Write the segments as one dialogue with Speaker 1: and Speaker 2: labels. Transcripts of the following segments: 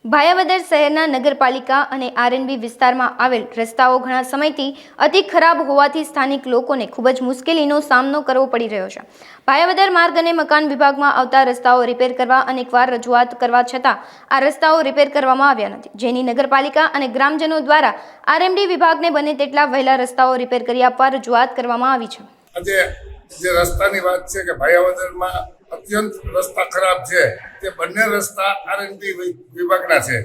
Speaker 1: ભાયાવદર શહેરના નગરપાલિકા અને આરએનબી વિસ્તારમાં આવેલ રસ્તાઓ ઘણા સમયથી અતિ ખરાબ હોવાથી સ્થાનિક લોકોને ખૂબ જ મુશ્કેલીનો સામનો કરવો પડી રહ્યો છે। ભાયાવદર માર્ગ અને મકાન વિભાગમાં આવતા રસ્તાઓ રિપેર કરવા અનેકવાર રજૂઆત કરવા છતાં આ રસ્તાઓ રિપેર કરવામાં આવ્યા નથી, જેની નગરપાલિકા અને ગ્રામજનો દ્વારા આરએનબી વિભાગને બને તેટલા વહેલા રસ્તાઓ રિપેર કરી આપવા રજૂઆત કરવામાં આવી છે।
Speaker 2: આજે જે રસ્તાની વાત છે કે ભાયાવદરમાં અત્યંત રસ્તા ખરાબ છે, તે બંને રસ્તા આરએનબી વિભાગના છે,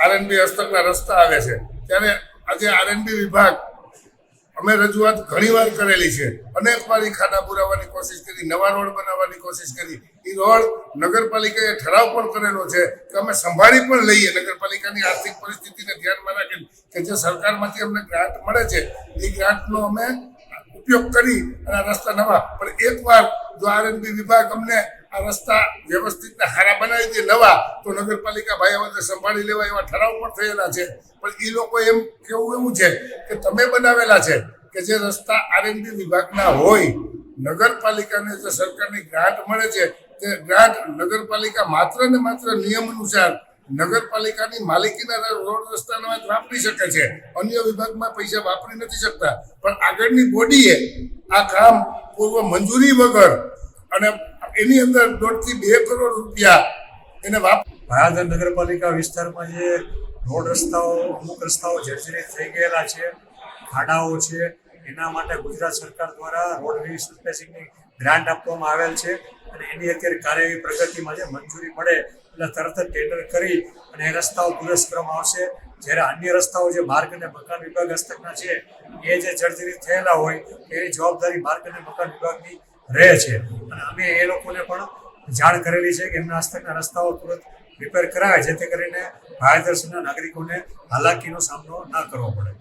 Speaker 2: આરએનબી હસ્તકના રસ્તા આવે છે। ત્યારે આજે આરએનબી વિભાગ અમે રજૂઆત ઘણીવાર કરેલી છે, અનેકવાર ખાડા પુરાવવાની કોશિશ કરી, નવા રોડ બનાવવાની કોશિશ કરી। એ રોડ નગરપાલિકાએ ઠરાવ પણ કરેલો છે કે અમે સંભાળી પણ લઈએ, નગરપાલિકાની આર્થિક પરિસ્થિતિને ધ્યાનમાં રાખીને કે જે સરકારમાંથી અમને ગ્રાન્ટ મળે છે એ ગ્રાન્ટનો અમે ઉપયોગ કરી અને આ રસ્તા નવા, પણ એકવાર જો આરએનબી વિભાગ અમને આ રસ્તા વ્યવસ્થિત ને સારા બનાવી દે નવા, તો નગરપાલિકા ભાયાવદર સંભાળી લેવા એવા ઠરાવ પણ થયેલા છે। પણ એ લોકો એમ કેવું એવું છે કે તમે બનાવેલા છે કે જે રસ્તા આરએનબી વિભાગના હોય, નગરપાલિકાને જે સરકારની ગ્રાન્ટ મળે છે તે ગ્રાન્ટ નગરપાલિકા માત્ર ને માત્ર નિયમ અનુસાર નગરપાલિકાની માલિકીના રોડ રસ્તાના વાપરી શકે છે, અન્ય વિભાગમાં પૈસા વાપરી નથી શકતા। પણ આગળની બોડીએ આ કામ પૂર્વ મંજૂરી વગર અને એની અંદર 1.5 થી 2 કરોડ રૂપિયા એને
Speaker 3: ભાયાવદર નગરપાલિકા વિસ્તારમાં જે રોડ રસ્તાઓ, અમુક રસ્તાઓ જર્જરિત થઈ ગયેલા છે, ખાડાઓ છે, એના માટે ગુજરાત સરકાર દ્વારા રોડ રિસર્ફેસિંગની ગ્રાન્ટ આપવામાં આવેલ છે અને એની અત્યારે કાર્યવાહી પ્રગતિમાં છે। મંજૂરી મળે એટલે તરત જ ટેન્ડર કરી અને એ રસ્તાઓ દુરસ્ત કરવામાં આવશે। જ્યારે અન્ય રસ્તાઓ જે માર્ગ અને મકાન વિભાગ હસ્તકના છે એ જે જર્જરિત થયેલા હોય એની જવાબદારી માર્ગ અને મકાન વિભાગની રહે છે અને અમે એ લોકોને પણ જાણ કરેલી છે કે એમના હસ્તકના રસ્તાઓ તુરંત રિપેર કરાવે, જેથી કરીને ભાયાવદર શહેરના નાગરિકોને હાલાકીનો સામનો ના કરવો પડે।